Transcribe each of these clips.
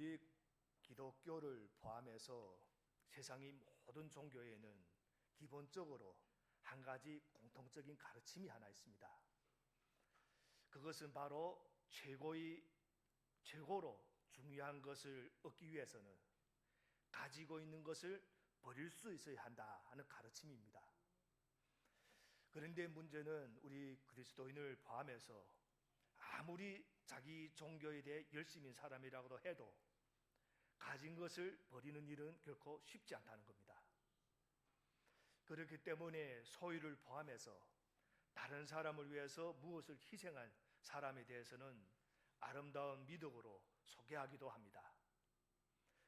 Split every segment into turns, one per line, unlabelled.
우리 기독교를 포함해서 세상의 모든 종교에는 기본적으로 한 가지 공통적인 가르침이 하나 있습니다. 그것은 바로 최고로 중요한 것을 얻기 위해서는 가지고 있는 것을 버릴 수 있어야 한다 하는 가르침입니다. 그런데 문제는 우리 그리스도인을 포함해서 아무리 자기 종교에 대해 열심인 사람이라고도 해도 가진 것을 버리는 일은 결코 쉽지 않다는 겁니다. 그렇기 때문에 소유를 포함해서 다른 사람을 위해서 무엇을 희생한 사람에 대해서는 아름다운 미덕으로 소개하기도 합니다.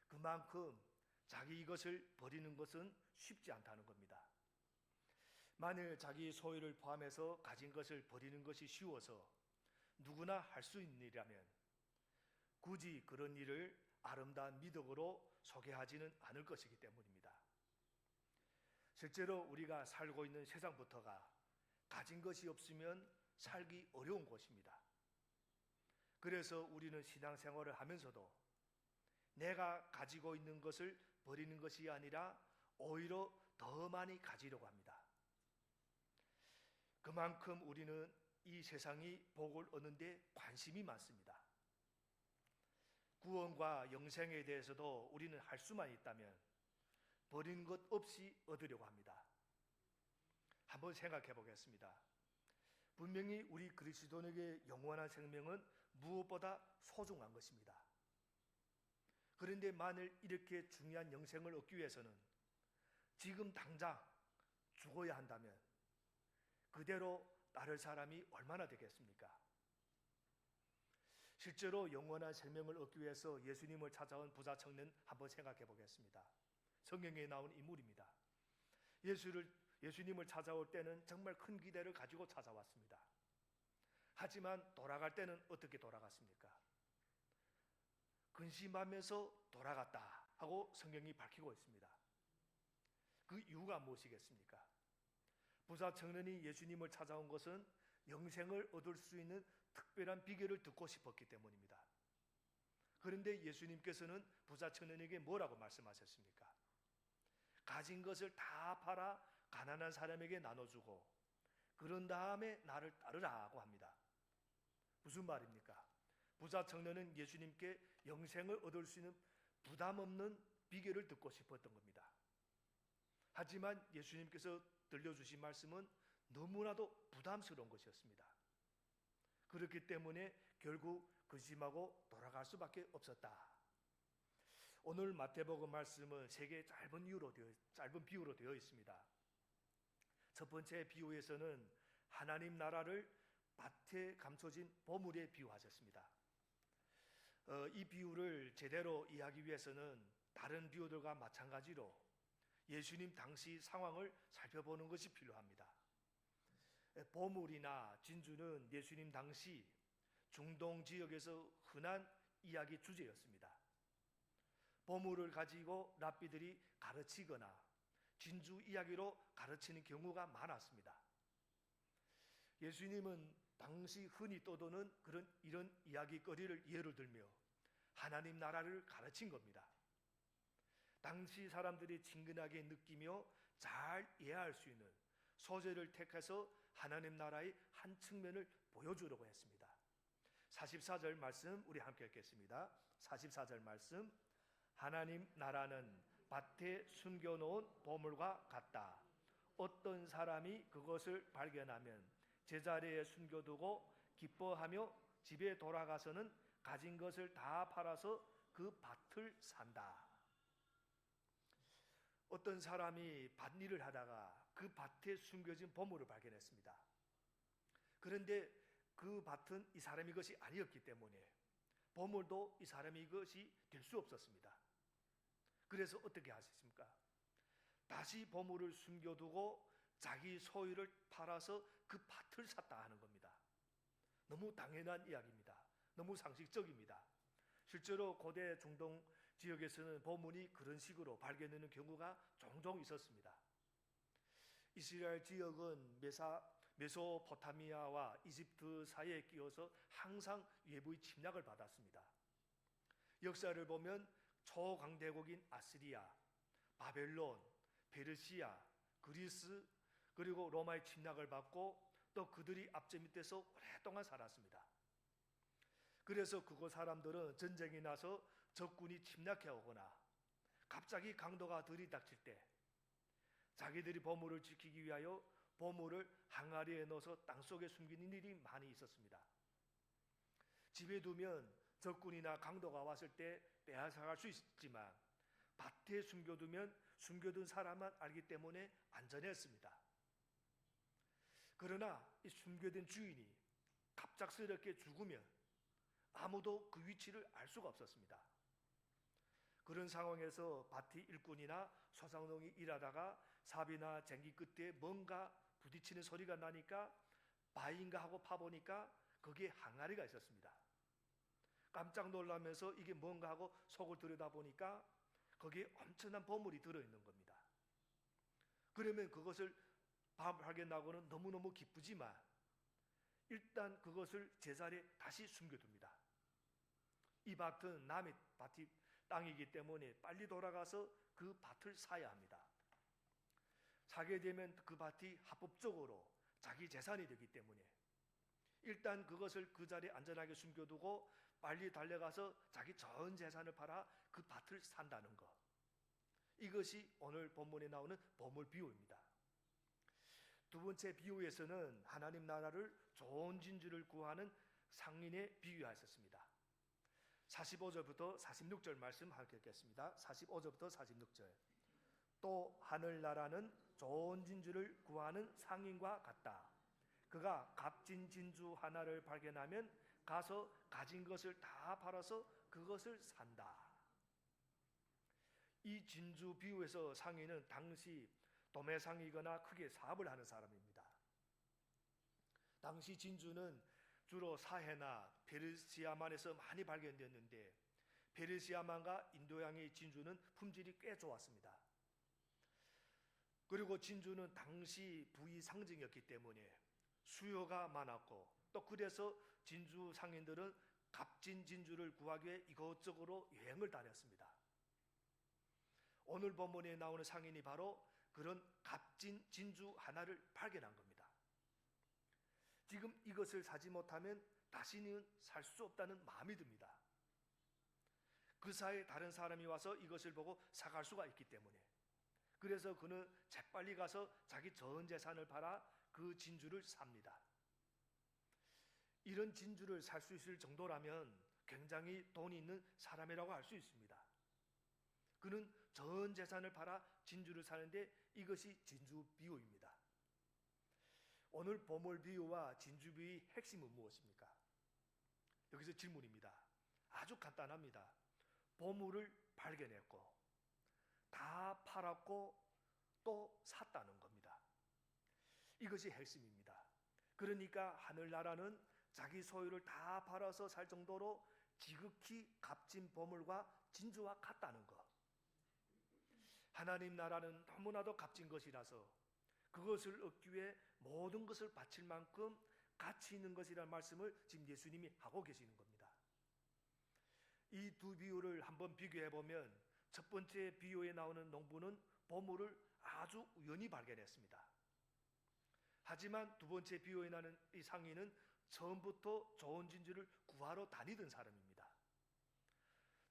그만큼 자기 이것을 버리는 것은 쉽지 않다는 겁니다. 만일 자기 소유를 포함해서 가진 것을 버리는 것이 쉬워서 누구나 할 수 있는 일이라면 굳이 그런 일을 아름다운 미덕으로 소개하지는 않을 것이기 때문입니다. 실제로 우리가 살고 있는 세상부터가 가진 것이 없으면 살기 어려운 곳입니다. 그래서 우리는 신앙생활을 하면서도 내가 가지고 있는 것을 버리는 것이 아니라 오히려 더 많이 가지려고 합니다. 그만큼 우리는 이 세상이 복을 얻는 데 관심이 많습니다. 구원과 영생에 대해서도 우리는 할 수만 있다면 버리는 것 없이 얻으려고 합니다. 한번 생각해 보겠습니다. 분명히 우리 그리스도인에게 영원한 생명은 무엇보다 소중한 것입니다. 그런데 만일 이렇게 중요한 영생을 얻기 위해서는 지금 당장 죽어야 한다면 그대로 따를 사람이 얼마나 되겠습니까? 실제로 영원한 생명을 얻기 위해서 예수님을 찾아온 부자 청년 한번 생각해 보겠습니다. 성경에 나온 인물입니다. 예수님을 찾아올 때는 정말 큰 기대를 가지고 찾아왔습니다. 하지만 돌아갈 때는 어떻게 돌아갔습니까? 근심하면서 돌아갔다 하고 성경이 밝히고 있습니다. 그 이유가 무엇이겠습니까? 부자 청년이 예수님을 찾아온 것은 영생을 얻을 수 있는 특별한 비결을 듣고 싶었기 때문입니다. 그런데 예수님께서는 부자 청년에게 뭐라고 말씀하셨습니까? 가진 것을 다 팔아 가난한 사람에게 나눠주고 그런 다음에 나를 따르라고 합니다. 무슨 말입니까? 부자 청년은 예수님께 영생을 얻을 수 있는 부담 없는 비결을 듣고 싶었던 겁니다. 하지만 예수님께서 들려주신 말씀은 너무나도 부담스러운 것이었습니다. 그렇기 때문에 결국 근심하고 돌아갈 수밖에 없었다. 오늘 마태복음 말씀은 세 개의 짧은 비유로 되어 있습니다. 첫 번째 비유에서는 하나님 나라를 밭에 감춰진 보물에 비유하셨습니다. 이 비유를 제대로 이해하기 위해서는 다른 비유들과 마찬가지로 예수님 당시 상황을 살펴보는 것이 필요합니다. 보물이나 진주는 예수님 당시 중동 지역에서 흔한 이야기 주제였습니다. 보물을 가지고 랍비들이 가르치거나 진주 이야기로 가르치는 경우가 많았습니다. 예수님은 당시 흔히 떠도는 이런 이야기거리를 예를 들며 하나님 나라를 가르친 겁니다. 당시 사람들이 친근하게 느끼며 잘 이해할 수 있는 소재를 택해서 하나님 나라의 한 측면을 보여주려고 했습니다. 44절 말씀 우리 함께 읽겠습니다. 44절 말씀, 하나님 나라는 밭에 숨겨놓은 보물과 같다. 어떤 사람이 그것을 발견하면 제자리에 숨겨두고 기뻐하며 집에 돌아가서는 가진 것을 다 팔아서 그 밭을 산다. 어떤 사람이 밭일을 하다가 그 밭에 숨겨진 보물을 발견했습니다. 그런데 그 밭은 이 사람의 것이 아니었기 때문에 보물도 이 사람의 것이 될 수 없었습니다. 그래서 어떻게 하셨습니까? 다시 보물을 숨겨두고 자기 소유를 팔아서 그 밭을 샀다 하는 겁니다. 너무 당연한 이야기입니다. 너무 상식적입니다. 실제로 고대 중동 지역에서는 보물이 그런 식으로 발견되는 경우가 종종 있었습니다. 이스라엘 지역은 메소포타미아와 이집트 사이에 끼어서 항상 외부의 침략을 받았습니다. 역사를 보면 초강대국인 아시리아, 바벨론, 페르시아, 그리스, 그리고 로마의 침략을 받고 또 그들이 압제 밑에서 오랫동안 살았습니다. 그래서 그곳 사람들은 전쟁이 나서 적군이 침략해 오거나 갑자기 강도가 들이닥칠 때 자기들이 보물을 지키기 위하여 보물을 항아리에 넣어서 땅속에 숨기는 일이 많이 있었습니다. 집에 두면 적군이나 강도가 왔을 때 빼앗아갈 수 있지만 밭에 숨겨두면 숨겨둔 사람만 알기 때문에 안전했습니다. 그러나 이 숨겨둔 주인이 갑작스럽게 죽으면 아무도 그 위치를 알 수가 없었습니다. 그런 상황에서 밭의 일꾼이나 소상농이 일하다가 삽이나 쟁기 끝에 뭔가 부딪히는 소리가 나니까 바위인가 하고 파보니까 거기에 항아리가 있었습니다. 깜짝 놀라면서 이게 뭔가 하고 속을 들여다보니까 거기에 엄청난 보물이 들어있는 겁니다. 그러면 그것을 발견하고는 너무너무 기쁘지만 일단 그것을 제자리에 다시 숨겨둡니다. 이 밭은 남의 땅이기 때문에 빨리 돌아가서 그 밭을 사야 합니다. 사게 되면 그 밭이 합법적으로 자기 재산이 되기 때문에 일단 그것을 그 자리에 안전하게 숨겨두고 빨리 달려가서 자기 전 재산을 팔아 그 밭을 산다는 것. 이것이 오늘 본문에 나오는 보물 비유입니다. 두 번째 비유에서는 하나님 나라를 좋은 진주를 구하는 상인에 비유하였습니다. 45절부터 46절 말씀 읽겠습니다. 45절부터 46절. 또 하늘나라는 좋은 진주를 구하는 상인과 같다. 그가 값진 진주 하나를 발견하면 가서 가진 것을 다 팔아서 그것을 산다. 이 진주 비유에서 상인은 당시 도매상이거나 크게 사업을 하는 사람입니다. 당시 진주는 주로 사해나 페르시아만에서 많이 발견되었는데 페르시아만과 인도양의 진주는 품질이 꽤 좋았습니다. 그리고 진주는 당시 부의 상징이었기 때문에 수요가 많았고 또 그래서 진주 상인들은 값진 진주를 구하기 위해 이곳저곳으로 여행을 다녔습니다. 오늘 본문에 나오는 상인이 바로 그런 값진 진주 하나를 발견한 겁니다. 지금 이것을 사지 못하면 다시는 살 수 없다는 마음이 듭니다. 그 사이에 다른 사람이 와서 이것을 보고 사갈 수가 있기 때문에 그래서 그는 재빨리 가서 자기 전 재산을 팔아 그 진주를 삽니다. 이런 진주를 살 수 있을 정도라면 굉장히 돈이 있는 사람이라고 할 수 있습니다. 그는 전 재산을 팔아 진주를 사는데 이것이 진주 비유입니다. 오늘 보물 비유와 진주 비유의 핵심은 무엇입니까? 여기서 질문입니다. 아주 간단합니다. 보물을 발견했고 다 팔았고 또 샀다는 겁니다. 이것이 핵심입니다. 그러니까 하늘나라는 자기 소유를 다 팔아서 살 정도로 지극히 값진 보물과 진주와 같다는 것. 하나님 나라는 너무나도 값진 것이라서 그것을 얻기 위해 모든 것을 바칠 만큼 가치 있는 것이라는 말씀을 지금 예수님이 하고 계시는 겁니다. 이 두 비유를 한번 비교해 보면 첫 번째 비유에 나오는 농부는 보물을 아주 우연히 발견했습니다. 하지만 두 번째 비유에 나오는 이 상인은 처음부터 좋은 진주를 구하러 다니던 사람입니다.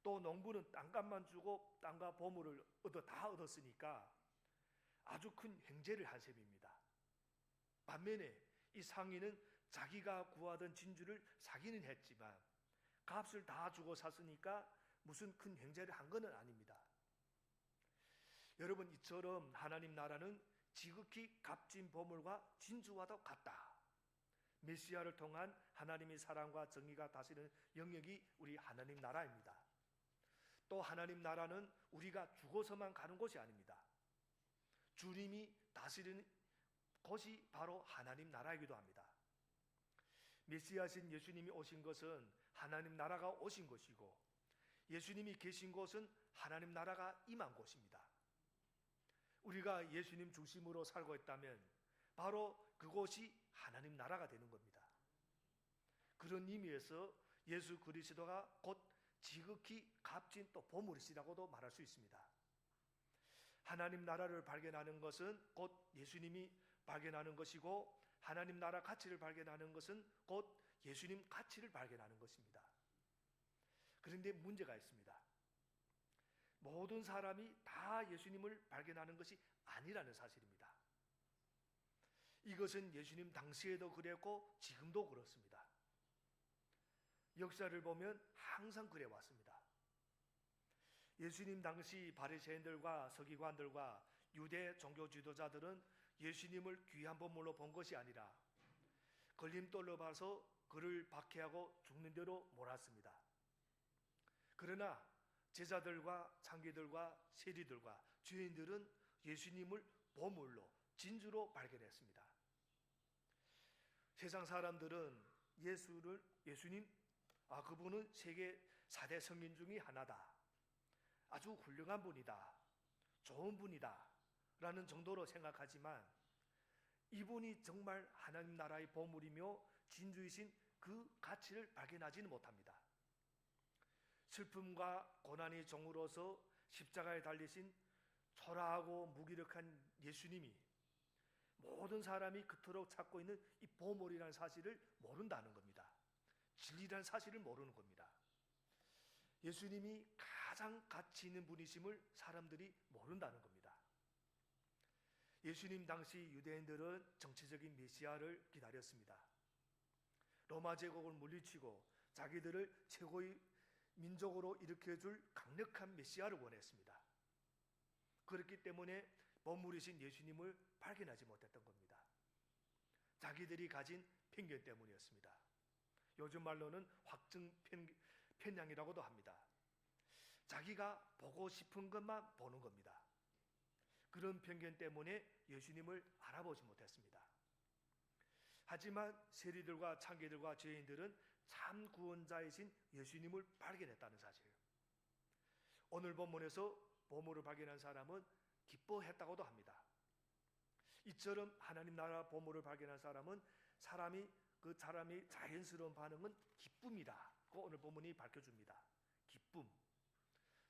또 농부는 땅값만 주고 땅과 보물을 다 얻었으니까 아주 큰 횡재를 한 셈입니다. 반면에 이 상인은 자기가 구하던 진주를 사기는 했지만 값을 다 주고 샀으니까 무슨 큰 횡재를 한 것은 아닙니다. 여러분, 이처럼 하나님 나라는 지극히 값진 보물과 진주와도 같다. 메시아를 통한 하나님의 사랑과 정의가 다스리는 영역이 우리 하나님 나라입니다. 또 하나님 나라는 우리가 죽어서만 가는 곳이 아닙니다. 주님이 다스리는 곳이 바로 하나님 나라이기도 합니다. 메시아신 예수님이 오신 것은 하나님 나라가 오신 것이고 예수님이 계신 곳은 하나님 나라가 임한 곳입니다. 우리가 예수님 중심으로 살고 있다면 바로 그곳이 하나님 나라가 되는 겁니다. 그런 의미에서 예수 그리스도가 곧 지극히 값진 또 보물이시라고도 말할 수 있습니다. 하나님 나라를 발견하는 것은 곧 예수님이 발견하는 것이고, 하나님 나라 가치를 발견하는 것은 곧 예수님 가치를 발견하는 것입니다. 그런데 문제가 있습니다. 모든 사람이 다 예수님을 발견하는 것이 아니라는 사실입니다. 이것은 예수님 당시에도 그랬고 지금도 그렇습니다. 역사를 보면 항상 그래 왔습니다. 예수님 당시 바리새인들과 서기관들과 유대 종교 지도자들은 예수님을 귀한 보물로 본 것이 아니라 걸림돌로 봐서 그를 박해하고 죽는 대로 몰았습니다. 그러나 제자들과 창기들과 세리들과 죄인들은 예수님을 보물로, 진주로 발견했습니다. 세상 사람들은 예수님, 그분은 세계 4대 성인 중에 하나다, 아주 훌륭한 분이다, 좋은 분이다 라는 정도로 생각하지만, 이분이 정말 하나님 나라의 보물이며 진주이신 그 가치를 발견하지는 못합니다. 슬픔과 고난의 종으로서 십자가에 달리신 초라하고 무기력한 예수님이 모든 사람이 그토록 찾고 있는 이 보물이라는 사실을 모른다는 겁니다. 진리라는 사실을 모르는 겁니다. 예수님이 가장 가치 있는 분이심을 사람들이 모른다는 겁니다. 예수님 당시 유대인들은 정치적인 메시아를 기다렸습니다. 로마 제국을 물리치고 자기들을 최고의 민족으로 일으켜줄 강력한 메시아를 원했습니다. 그렇기 때문에 보물이신 예수님을 발견하지 못했던 겁니다. 자기들이 가진 편견 때문이었습니다. 요즘 말로는 확증 편향이라고도 합니다. 자기가 보고 싶은 것만 보는 겁니다. 그런 편견 때문에 예수님을 알아보지 못했습니다. 하지만 세리들과 창기들과 죄인들은 참 구원자이신 예수님을 발견했다는 사실. 오늘 본문에서 보물을 발견한 사람은 기뻐했다고도 합니다. 이처럼 하나님 나라 보물을 발견한 사람은 그 사람의 자연스러운 반응은 기쁨이라고 오늘 본문이 밝혀줍니다. 기쁨.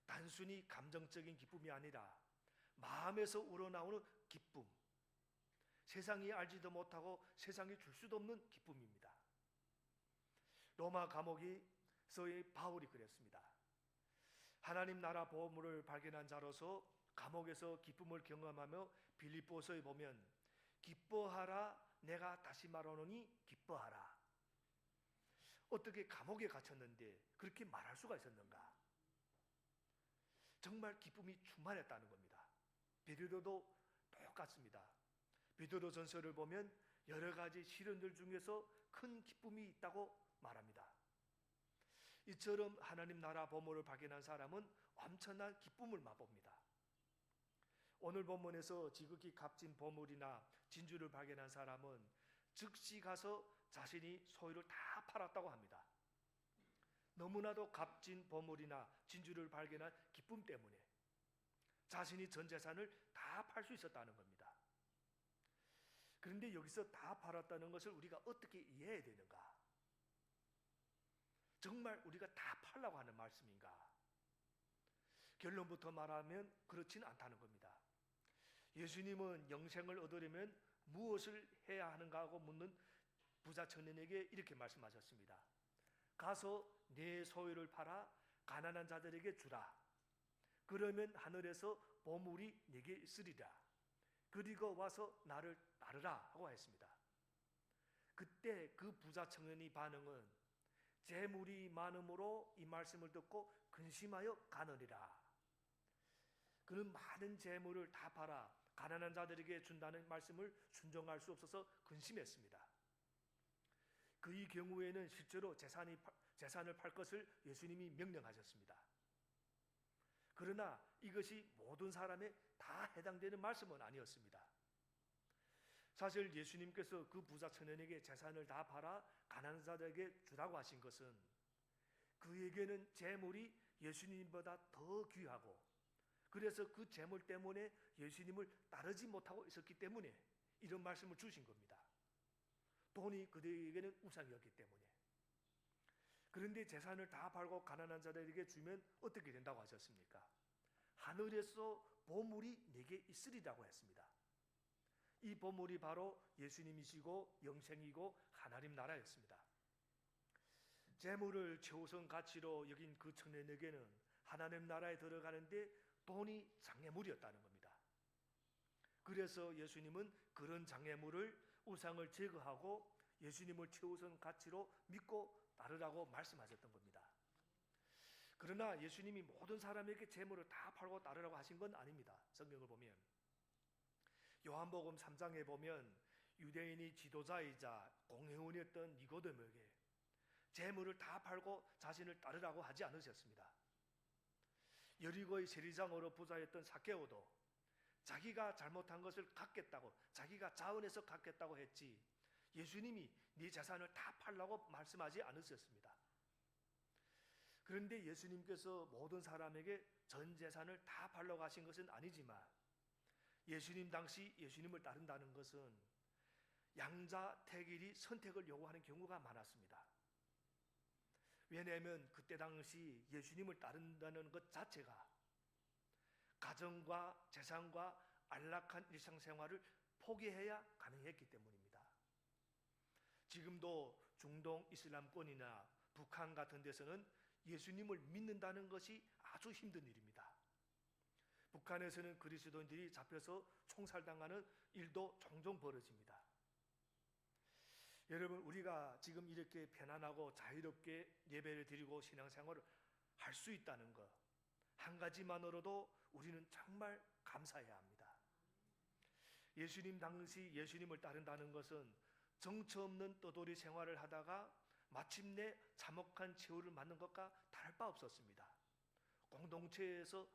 단순히 감정적인 기쁨이 아니라 마음에서 우러나오는 기쁨. 세상이 알지도 못하고 세상이 줄 수도 없는 기쁨입니다. 로마 감옥에서의 바울이 그랬습니다. 하나님 나라 보물을 발견한 자로서 감옥에서 기쁨을 경험하며 빌립보서에 보면 기뻐하라, 내가 다시 말하노니 기뻐하라. 어떻게 감옥에 갇혔는데 그렇게 말할 수가 있었는가? 정말 기쁨이 충만했다는 겁니다. 베드로도 똑같습니다. 베드로 전서를 보면 여러 가지 시련들 중에서 큰 기쁨이 있다고 말합니다. 이처럼 하나님 나라 보물을 발견한 사람은 엄청난 기쁨을 맛봅니다. 오늘 본문에서 지극히 값진 보물이나 진주를 발견한 사람은 즉시 가서 자신이 소유를 다 팔았다고 합니다. 너무나도 값진 보물이나 진주를 발견한 기쁨 때문에 자신이 전 재산을 다 팔 수 있었다는 겁니다. 그런데 여기서 다 팔았다는 것을 우리가 어떻게 이해해야 되는가? 정말 우리가 다 팔라고 하는 말씀인가? 결론부터 말하면 그렇지는 않다는 겁니다. 예수님은 영생을 얻으려면 무엇을 해야 하는가 하고 묻는 부자 청년에게 이렇게 말씀하셨습니다. 가서 내 소유를 팔아 가난한 자들에게 주라. 그러면 하늘에서 보물이 네게 있으리라. 그리고 와서 나를 따르라 하고 했습니다. 그때 그 부자 청년의 반응은 재물이 많음으로 이 말씀을 듣고 근심하여 가느니라. 그는 많은 재물을 다 팔아 가난한 자들에게 준다는 말씀을 순종할 수 없어서 근심했습니다. 그의 경우에는 실제로 재산을 팔 것을 예수님이 명령하셨습니다. 그러나 이것이 모든 사람에 다 해당되는 말씀은 아니었습니다. 사실 예수님께서 그 부자 청년에게 재산을 다 팔아 가난한 자들에게 주라고 하신 것은 그에게는 재물이 예수님보다 더 귀하고, 그래서 그 재물 때문에 예수님을 따르지 못하고 있었기 때문에 이런 말씀을 주신 겁니다. 돈이 그들에게는 우상이었기 때문에. 그런데 재산을 다 팔고 가난한 자들에게 주면 어떻게 된다고 하셨습니까? 하늘에서 보물이 내게 있으리라고 했습니다. 이 보물이 바로 예수님이시고 영생이고 하나님 나라였습니다. 재물을 최우선 가치로 여긴 그 청년에게는 하나님 나라에 들어가는데 돈이 장애물이었다는 겁니다. 그래서 예수님은 그런 장애물을, 우상을 제거하고 예수님을 최우선 가치로 믿고 따르라고 말씀하셨던 겁니다. 그러나 예수님이 모든 사람에게 재물을 다 팔고 따르라고 하신 건 아닙니다. 성경을 보면 요한복음 3장에 보면 유대인이 지도자이자 공회원이었던 니고데모에게 재물을 다 팔고 자신을 따르라고 하지 않으셨습니다. 여리고의 세리장으로 부자였던 삭개오도 자기가 잘못한 것을 갚겠다고, 자기가 자원해서 갚겠다고 했지 예수님이 네 재산을 다 팔라고 말씀하지 않으셨습니다. 그런데 예수님께서 모든 사람에게 전 재산을 다 팔라고 하신 것은 아니지만 예수님 당시 예수님을 따른다는 것은 양자택일이 선택을 요구하는 경우가 많았습니다. 왜냐하면 그때 당시 예수님을 따른다는 것 자체가 가정과 재산과 안락한 일상생활을 포기해야 가능했기 때문입니다. 지금도 중동 이슬람권이나 북한 같은 데서는 예수님을 믿는다는 것이 아주 힘든 일입니다. 북한에서는 그리스도인들이 잡혀서 총살당하는 일도 종종 벌어집니다. 여러분, 우리가 지금 이렇게 편안하고 자유롭게 예배를 드리고 신앙생활을 할 수 있다는 것 한 가지만으로도 우리는 정말 감사해야 합니다. 예수님 당시 예수님을 따른다는 것은 정처 없는 떠돌이 생활을 하다가 마침내 참혹한 최후를 맞는 것과 다를 바 없었습니다. 공동체에서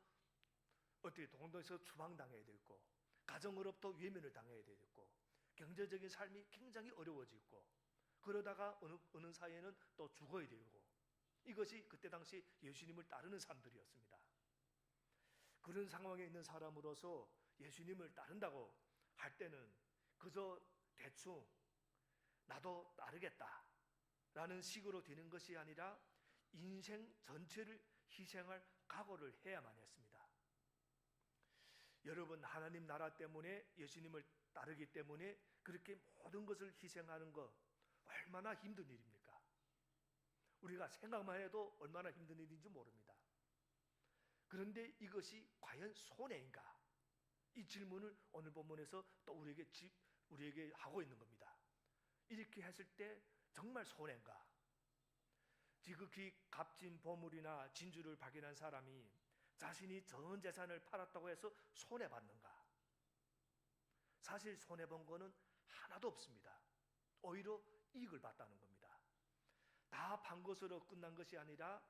추방당해야 되고, 가정으로부터 외면을 당해야 되고, 경제적인 삶이 굉장히 어려워지고, 그러다가 어느 사이에는 또 죽어야 되고, 이것이 그때 당시 예수님을 따르는 사람들이었습니다. 그런 상황에 있는 사람으로서 예수님을 따른다고 할 때는 그저 대충 나도 따르겠다라는 식으로 되는 것이 아니라 인생 전체를 희생할 각오를 해야만 했습니다. 여러분, 하나님 나라 때문에, 예수님을 따르기 때문에 그렇게 모든 것을 희생하는 것 얼마나 힘든 일입니까? 우리가 생각만 해도 얼마나 힘든 일인지 모릅니다. 그런데 이것이 과연 손해인가? 이 질문을 오늘 본문에서 또 우리에게 하고 있는 겁니다. 이렇게 했을 때 정말 손해인가? 지극히 값진 보물이나 진주를 발견한 사람이 자신이 전 재산을 팔았다고 해서 손해받는가? 사실 손해본 거는 하나도 없습니다. 오히려 이익을 봤다는 겁니다. 다 판 것으로 끝난 것이 아니라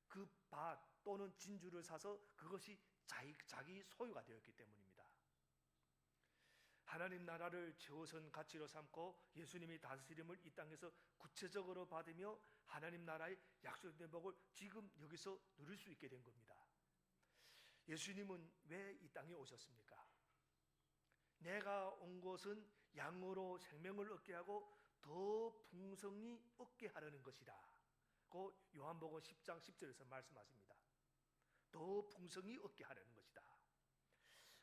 그 밭 또는 진주를 사서 그것이 자기 소유가 되었기 때문입니다. 하나님 나라를 최우선 가치로 삼고 예수님이 다스림을 이 땅에서 구체적으로 받으며 하나님 나라의 약속된 복을 지금 여기서 누릴 수 있게 된 겁니다. 예수님은 왜 이 땅에 오셨습니까? 내가 온 것은 양으로 생명을 얻게 하고 더 풍성히 얻게 하려는 것이다. 그 요한복음 10장 10절에서 말씀하십니다. 더 풍성히 얻게 하려는 것이다.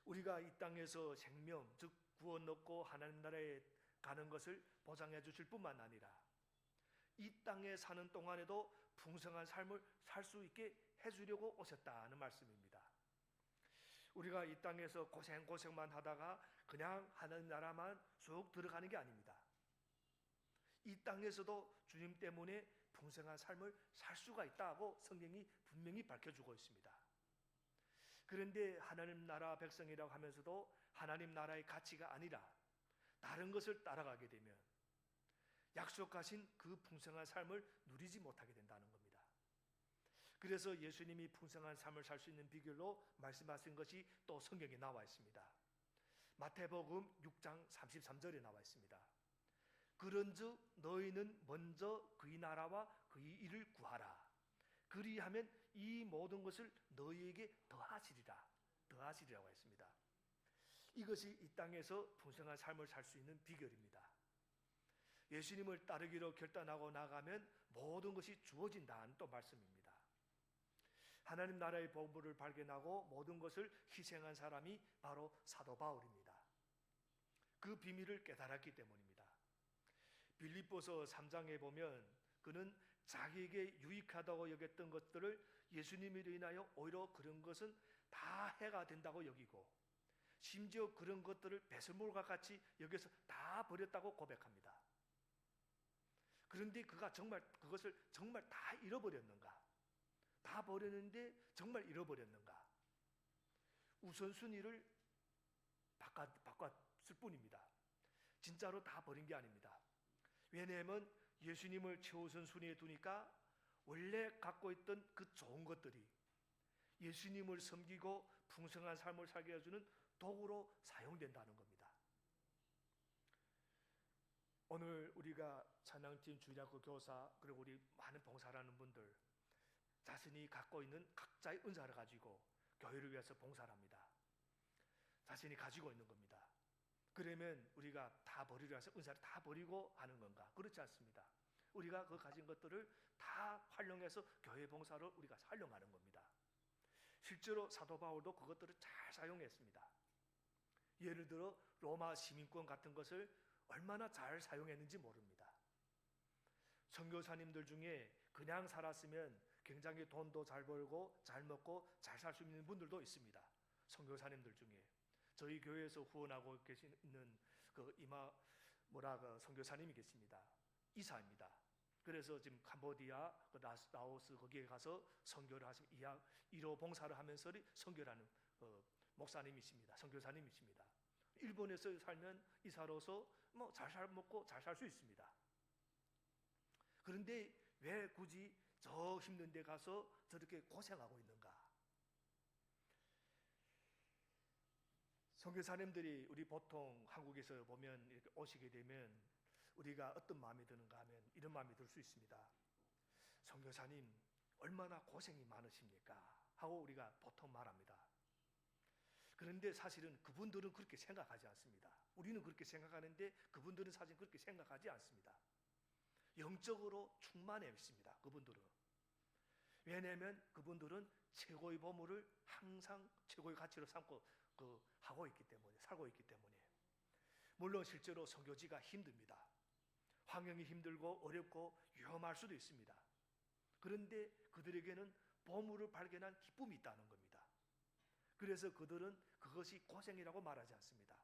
우리가 이 땅에서 생명, 즉 구원 얻고 하나님 나라에 가는 것을 보장해 주실 뿐만 아니라 이 땅에 사는 동안에도 풍성한 삶을 살 수 있게 해주려고 오셨다는 말씀입니다. 우리가 이 땅에서 고생만 하다가 그냥 하나님 나라만 쑥 들어가는 게 아닙니다. 이 땅에서도 주님 때문에 풍성한 삶을 살 수가 있다고 성경이 분명히 밝혀주고 있습니다. 그런데 하나님 나라 백성이라고 하면서도 하나님 나라의 가치가 아니라 다른 것을 따라가게 되면 약속하신 그 풍성한 삶을 누리지 못하게 된다는 겁니다. 그래서 예수님이 풍성한 삶을 살 수 있는 비결로 말씀하신 것이 또 성경에 나와 있습니다. 마태복음 6장 33절에 나와 있습니다. 그런즉 너희는 먼저 그의 나라와 그의 일을 구하라. 그리하면 이 모든 것을 너희에게 더하시리라고 했습니다. 이것이 이 땅에서 풍성한 삶을 살 수 있는 비결입니다. 예수님을 따르기로 결단하고 나가면 모든 것이 주어진다는 또 말씀입니다. 하나님 나라의 보물을 발견하고 모든 것을 희생한 사람이 바로 사도 바울입니다. 그 비밀을 깨달았기 때문입니다. 빌립보서 3장에 보면 그는 자기에게 유익하다고 여겼던 것들을 예수님으로 인하여 오히려 그런 것은 다 해가 된다고 여기고, 심지어 그런 것들을 배설물과 같이 여기서 다 버렸다고 고백합니다. 그런데 그가 정말 그것을 정말 다 잃어버렸는가? 다 버렸는데 정말 잃어버렸는가? 우선순위를 바꿨을 뿐입니다. 진짜로 다 버린 게 아닙니다. 왜냐하면 예수님을 최우선 순위에 두니까 원래 갖고 있던 그 좋은 것들이 예수님을 섬기고 풍성한 삶을 살게 해주는 도구로 사용된다는 겁니다. 오늘 우리가 찬양팀, 주일학교 교사, 그리고 우리 많은 봉사하는 분들 자신이 갖고 있는 각자의 은사를 가지고 교회를 위해서 봉사를 합니다. 자신이 가지고 있는 겁니다. 그러면 우리가 다 버리려 해서 은사를 다 버리고 하는 건가? 그렇지 않습니다. 우리가 그 가진 것들을 다 활용해서 교회 봉사를 우리가 활용하는 겁니다. 실제로 사도 바울도 그것들을 잘 사용했습니다. 예를 들어 로마 시민권 같은 것을 얼마나 잘 사용했는지 모릅니다. 선교사님들 중에 그냥 살았으면 굉장히 돈도 잘 벌고 잘 먹고 잘 살 수 있는 분들도 있습니다. 선교사님들 중에 저희 교회에서 후원하고 계시는 그 선교사님이 계십니다. 이사입니다. 그래서 지금 캄보디아, 라오스 거기에 가서 선교를 하시면 1호 봉사를 하면서 선교를 하는 목사님이십니다. 선교사님이십니다. 일본에서 살면 이사로서 잘 먹고 잘 살 수 있습니다. 그런데 왜 굳이 저 힘든 데 가서 저렇게 고생하고 있는가? 선교사님들이 우리 보통 한국에서 보면 이렇게 오시게 되면 우리가 어떤 마음이 드는가 하면 이런 마음이 들 수 있습니다. 선교사님 얼마나 고생이 많으십니까? 하고 우리가 보통 말합니다. 그런데 사실은 그분들은 그렇게 생각하지 않습니다. 우리는 그렇게 생각하는데 그분들은 사실 그렇게 생각하지 않습니다. 영적으로 충만해 있습니다. 그분들은. 왜냐하면 그분들은 최고의 보물을 항상 최고의 가치로 삼고 하고 있기 때문에, 살고 있기 때문에. 물론 실제로 선교지가 힘듭니다. 환경이 힘들고 어렵고 위험할 수도 있습니다. 그런데 그들에게는 보물을 발견한 기쁨이 있다는 겁니다. 그래서 그들은 그것이 고생이라고 말하지 않습니다.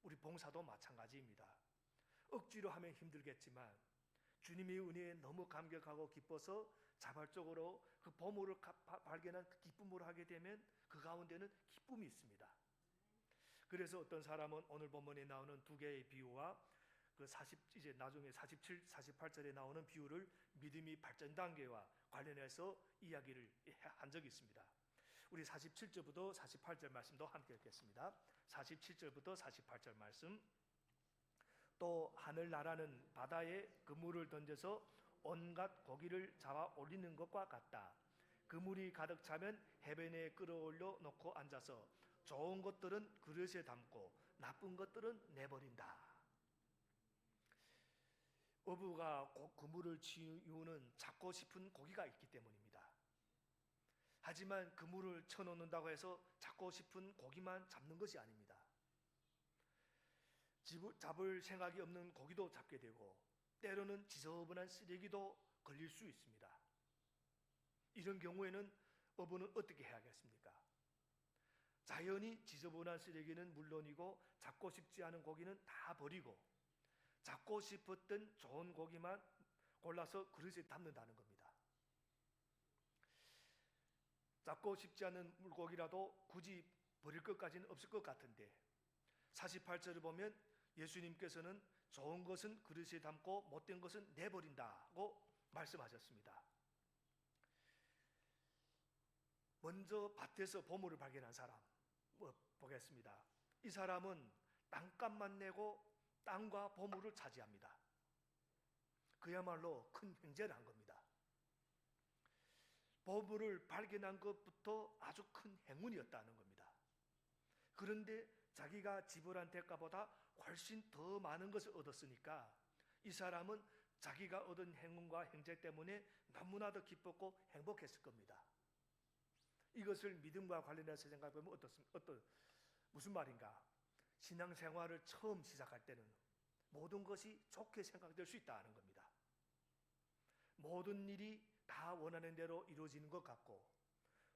우리 봉사도 마찬가지입니다. 억지로 하면 힘들겠지만 주님의 은혜에 너무 감격하고 기뻐서 자발적으로 그 보물을 발견한 그 기쁨으로 하게 되면 그 가운데는 기쁨이 있습니다. 그래서 어떤 사람은 오늘 본문에 나오는 두 개의 비유와 이제 나중에 47, 48절에 나오는 비유를 믿음이 발전 단계와 관련해서 이야기를 한 적이 있습니다. 우리 47절부터 48절 말씀도 함께 읽겠습니다. 47절부터 48절 말씀. 또 하늘나라는 바다에 그물을 던져서 온갖 고기를 잡아 올리는 것과 같다. 그물이 가득 차면 해변에 끌어올려 놓고 앉아서 좋은 것들은 그릇에 담고 나쁜 것들은 내버린다. 어부가 그물을 치우는 잡고 싶은 고기가 있기 때문입니다. 하지만 그물을 쳐놓는다고 해서 잡고 싶은 고기만 잡는 것이 아닙니다. 잡을 생각이 없는 고기도 잡게 되고 때로는 지저분한 쓰레기도 걸릴 수 있습니다. 이런 경우에는 어부는 어떻게 해야겠습니까? 자연히 지저분한 쓰레기는 물론이고 잡고 싶지 않은 고기는 다 버리고 잡고 싶었던 좋은 고기만 골라서 그릇에 담는다는 겁니다. 잡고 싶지 않은 물고기라도 굳이 버릴 것까지는 없을 것 같은데 48절을 보면 예수님께서는 좋은 것은 그릇에 담고 못된 것은 내버린다고 말씀하셨습니다. 먼저 밭에서 보물을 발견한 사람 보겠습니다. 이 사람은 땅값만 내고 땅과 보물을 차지합니다. 그야말로 큰 횡재를 한 겁니다. 보물을 발견한 것부터 아주 큰 행운이었다는 겁니다. 그런데 자기가 지불한 대가보다 훨씬 더 많은 것을 얻었으니까 이 사람은 자기가 얻은 행운과 행재 때문에 너무나도 기뻤고 행복했을 겁니다. 이것을 믿음과 관련해서 생각해보면 무슨 말인가? 신앙생활을 처음 시작할 때는 모든 것이 좋게 생각될 수 있다는 겁니다. 모든 일이 다 원하는 대로 이루어지는 것 같고,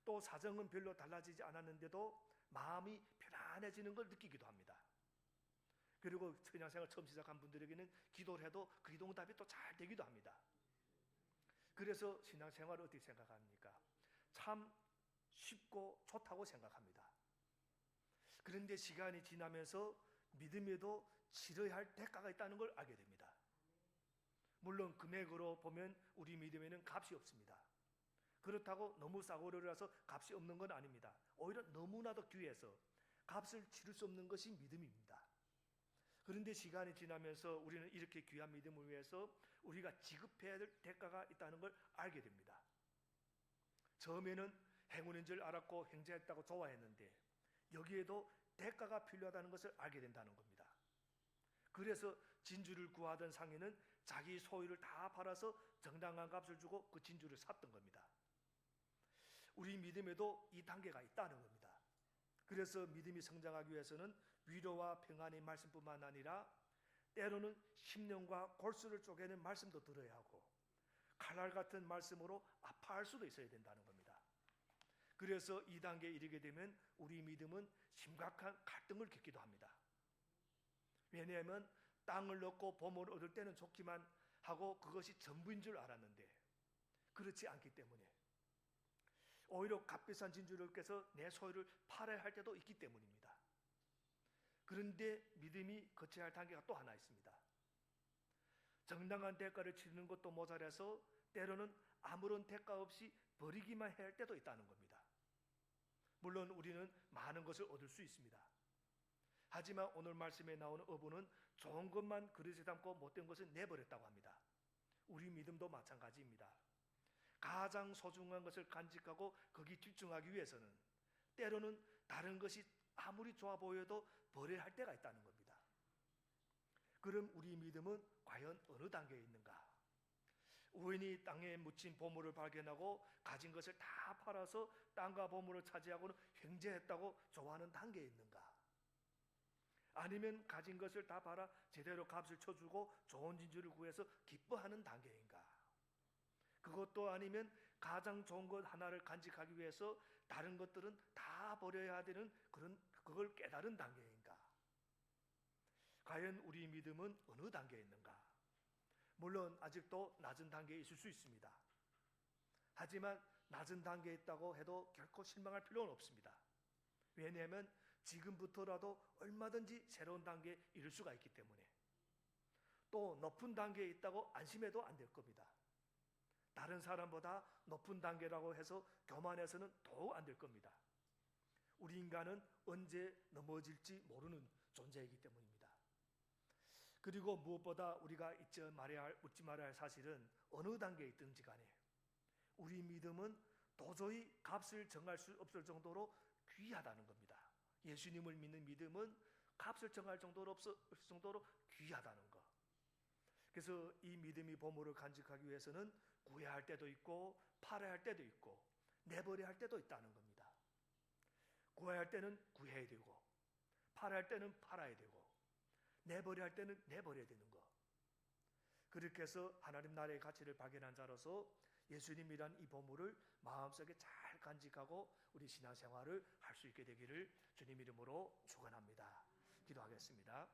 또 사정은 별로 달라지지 않았는데도 마음이 편안해지는 걸 느끼기도 합니다. 그리고 신앙생활 처음 시작한 분들에게는 기도를 해도 그 기도응답이 또 잘 되기도 합니다. 그래서 신앙생활을 어떻게 생각합니까? 참 쉽고 좋다고 생각합니다. 그런데 시간이 지나면서 믿음에도 치러야 할 대가가 있다는 걸 알게 됩니다. 물론 금액으로 보면 우리 믿음에는 값이 없습니다. 그렇다고 너무 싸구려라서 값이 없는 건 아닙니다. 오히려 너무나도 귀해서 값을 치를 수 없는 것이 믿음입니다. 그런데 시간이 지나면서 우리는 이렇게 귀한 믿음을 위해서 우리가 지급해야 될 대가가 있다는 걸 알게 됩니다. 처음에는 행운인 줄 알았고 행재했다고 좋아했는데 여기에도 대가가 필요하다는 것을 알게 된다는 겁니다. 그래서 진주를 구하던 상인은 자기 소유를 다 팔아서 정당한 값을 주고 그 진주를 샀던 겁니다. 우리 믿음에도 이 단계가 있다는 겁니다. 그래서 믿음이 성장하기 위해서는 위로와 평안의 말씀뿐만 아니라 때로는 심령과 골수를 쪼개는 말씀도 들어야 하고 칼날 같은 말씀으로 아파할 수도 있어야 된다는 겁니다. 그래서 이 단계에 이르게 되면 우리 믿음은 심각한 갈등을 겪기도 합니다. 왜냐하면 땅을 얻고 보물을 얻을 때는 좋기만 하고 그것이 전부인 줄 알았는데 그렇지 않기 때문에 오히려 값비싼 진주를 께서 내 소유를 팔아야 할 때도 있기 때문입니다. 그런데 믿음이 거쳐야 할 단계가 또 하나 있습니다. 정당한 대가를 치르는 것도 모자라서 때로는 아무런 대가 없이 버리기만 해야 할 때도 있다는 겁니다. 물론 우리는 많은 것을 얻을 수 있습니다. 하지만 오늘 말씀에 나오는 어부는 좋은 것만 그릇에 담고 못된 것을 내버렸다고 합니다. 우리 믿음도 마찬가지입니다. 가장 소중한 것을 간직하고 거기 집중하기 위해서는 때로는 다른 것이 아무리 좋아 보여도 버려야 할 때가 있다는 겁니다. 그럼 우리 믿음은 과연 어느 단계에 있는가? 우연히 땅에 묻힌 보물을 발견하고 가진 것을 다 팔아서 땅과 보물을 차지하고는 횡재했다고 좋아하는 단계에 있는가? 아니면 가진 것을 다 팔아 제대로 값을 쳐주고 좋은 진주를 구해서 기뻐하는 단계인가? 그것도 아니면 가장 좋은 것 하나를 간직하기 위해서 다른 것들은 다 버려야 되는 그걸 깨달은 단계인가? 과연 우리 믿음은 어느 단계에 있는가? 물론 아직도 낮은 단계에 있을 수 있습니다. 하지만 낮은 단계에 있다고 해도 결코 실망할 필요는 없습니다. 왜냐하면 지금부터라도 얼마든지 새로운 단계에 이를 수가 있기 때문에 또 높은 단계에 있다고 안심해도 안 될 겁니다. 다른 사람보다 높은 단계라고 해서 교만해서는 더욱 안 될 겁니다. 우리 인간은 언제 넘어질지 모르는 존재이기 때문입니다. 그리고 무엇보다 우리가 잊지 말아야 할 사실은 어느 단계에 있든지 간에 우리 믿음은 도저히 값을 정할 수 없을 정도로 귀하다는 겁니다. 예수님을 믿는 믿음은 값을 정할 정도로 없을 정도로 귀하다는 것. 그래서 이 믿음이 보물을 간직하기 위해서는 구해야 할 때도 있고 팔아야 할 때도 있고 내버려야 할 때도 있다는 겁니다. 구해야 할 때는 구해야 되고 팔아야 할 때는 팔아야 되고 내버려야 할 때는 내버려야 되는 것. 그렇게 해서 하나님 나라의 가치를 발견한 자로서 예수님이란 이 보물을 마음속에 잘 간직하고 우리 신앙생활을 할 수 있게 되기를 주님 이름으로 축원합니다. 기도하겠습니다.